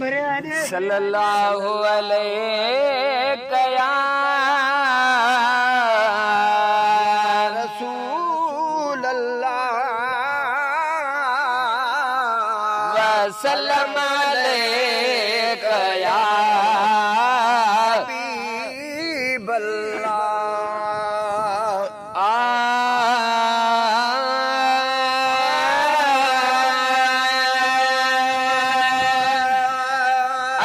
सल्लल्लाहु अलैहि या रसूल अल्लाह वसल्लम अलैका या हबीब अल्लाह।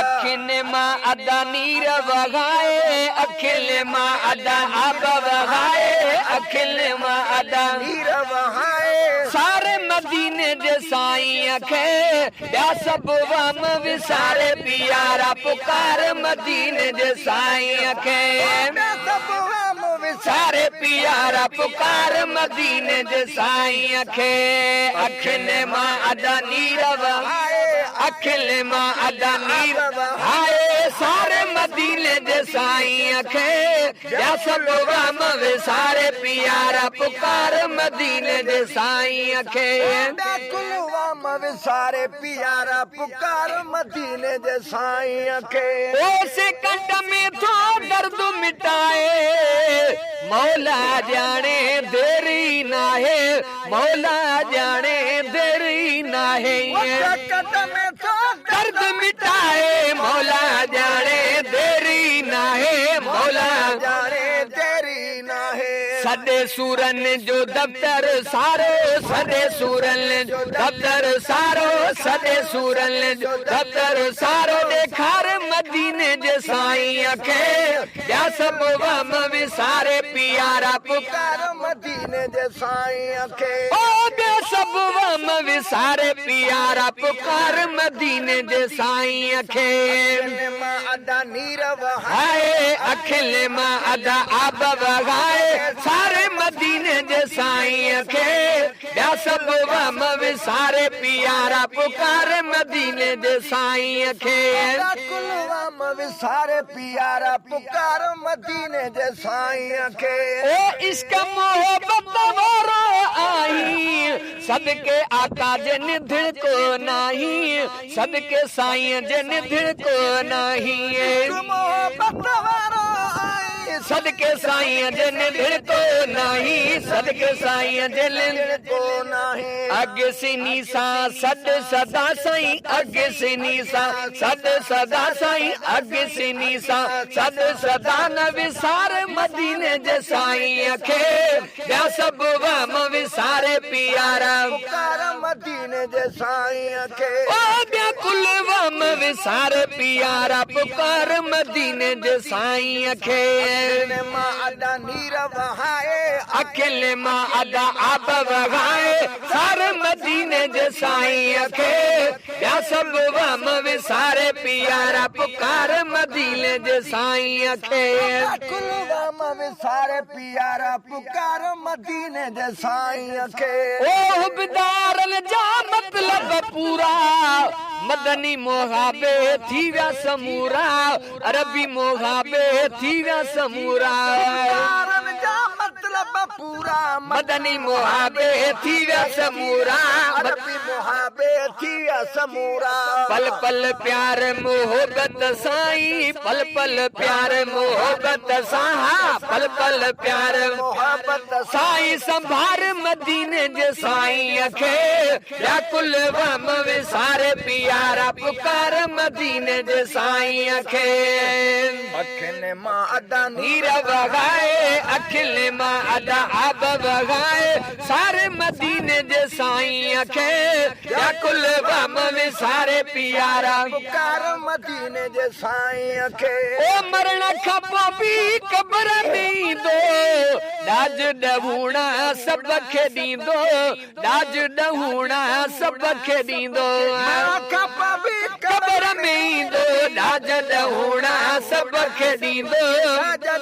अखिल मां अदा नीर वगाए, अखिल मां अदा अब वगाए, अखिल मां अदा नीर वहाए सारे मदीने जे साईं खे या सब वम विसारे प्यारा पुकार मदीने जे साईं खे सब हम सारे प्यारा पुकार मदीने जे साईं खे अखिल मां अदा नीर वगाए, अखिल मां अदा नीर हाय सारे मदीने जे साईं खे या सब वम विसारे प्यारा पुकार मदीने जे साईं खे कुलवाम विसारे प्यारा पुकार मदीने जे साईं खे। उस कंठ में थो दर्द मिटाए मौला जाने देरी नाहे, मौला जाने देरी नाहे कदम तो दर्द मिटाए मौला जाने देरी नाहे, मौला जाने तेरी ना है। सदे सूरन जो दफ्तर सारो, सदे सूरन जो दफ्तर सारो, सदे सूरन जो दफ्तर सारो ॾेखार मदीने जे साईं खे या सब वम विसारे प्यारा पुकार पुकार मदीने जे साईं खे। ओ ॿियो सब वम विसारे प्यारा पुकार मदीने जे साईं खे मां अदा नीर वहाए हाय अखिल मां अदा आब वगाए सारे मदीने जे साईं खे ॿिया सब वम विसारे प्यारा पुकार मदीने जे साईं खे कुलवाम विसारे प्यारा पुकार मदीने जे साईं खे। ओ इश्क मोहब्बत वारो आई सदके आका जे निधड़ को नाही, सदके साईं जे निधड़ को नाही मोहब्बत वारो आई सदके साईं जे निधड़ को नाही, सदके साईं जे निधड़ को नाही। अॻे सिनी सां सद सदा साईं, अॻे सिनी सां सद सदा साईं, अॻे सिनी सां सद सदा न विसार मदीने जे साईं खे ॿिया सब वम विसारे प्यारा पुकार मदीने जे साईं खे। ओ ॿिया कुल वम विसारे प्यारा पुकार मदीने जे साईं खे मां अदा नीर वहाए अखिल मां अदा आब वगाए सारे मदीने जे साईं खे ॿिया सब वम विसारे प्यारा पुकार मदीने जे साईं खे कुलवाम विसारे प्यारा पुकार मदीने जे साईं खे। ओ हुबदारन जा मतलब पूरा मदनी मोहाबे थी विया समूरा, अरबी मोहाबे थी विया समूरा पुकारन जा मतलब पूरा मदनी मोहाबे थी विया समूरा अरबी मुहाबे थी समूरा। पल पल प्यार मोहब्बत साईं, पल पल प्यार मोहब्बत सां, पल पल प्यार मोहब्बत साईं संभार मदीने जे साईं खे या कुल वम विसारे प्यारा पुकार मदीने जे साईं खे अखिल मां अदा नीर वगाए, अखिल मां अदा आब वगाए सारे मदीने जे साईं खे या कुल वम विसारे प्यारा पुकार मदीने जे साईं खे। ओ मरण खां पोइ बि क़ब्र में ईंदो ॾाज ॾहूणा सभ खे ॾींदो, ॾाज ॾहूणा सभ खे ॾींदो क़ब्र में ईंदो ॾाज ॾहूणा सभ खे ॾींदो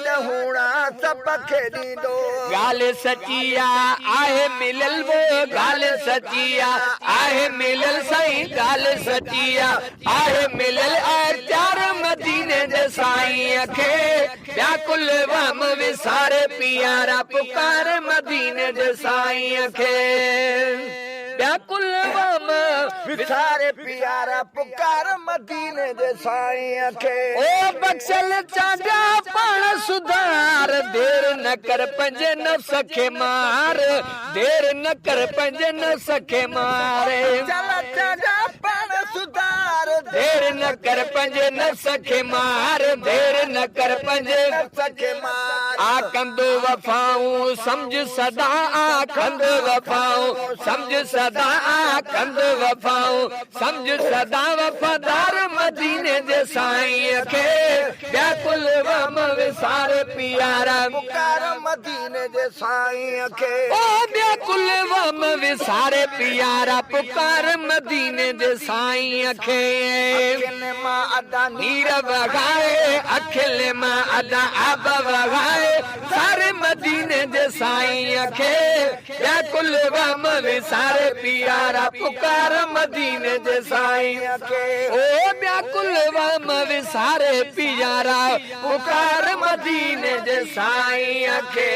ॾहूणा सभ खे ॾींदो। ॻाल्हि सची आहे मिलियल वो ॻाल्हि सची आहे मिलियल साईं, ॻाल्हि सची आहे मिलियल चार मदीने जे साईं खे ॿिया कुल वम विसारे प्यारा पुकार मदीने जे साईं खे। व्याकुल वम विसारे प्यारा पुकार मदीने जे साईं खे ओ बख्शल चांडिया पाण सुधार देर न कर पंहिंजे नफ्स खे मार देर न कर पंहिंजे नफ्स खे मारे चल चाचा पाण सुधार देर न कर पंहिंजे नफ्स खे मार देर न कर पंहिंजे सके मार आखंदो वफाऊं समझ सदा आखंद वफाऊं समझ सदा आखंद वफाऊं समझ सदा वफादार मदीने जे साईं खे व्याकुल वम विसारे प्यारा पुकार मदीने जे साईं खे ओ व्याकुल वम विसारे प्यारा पुकार मदीने जे साईं खे किन मां अदा नीर वगाए अखिल मां अदा आब वगाए सारे मदीने जे साईं खे व्याकुल वम विसारे प्यारा पुकार मदीने जे साईं खे ओ व्याकुल वम विसारे प्यारा पुकार मदीने जे साईं खे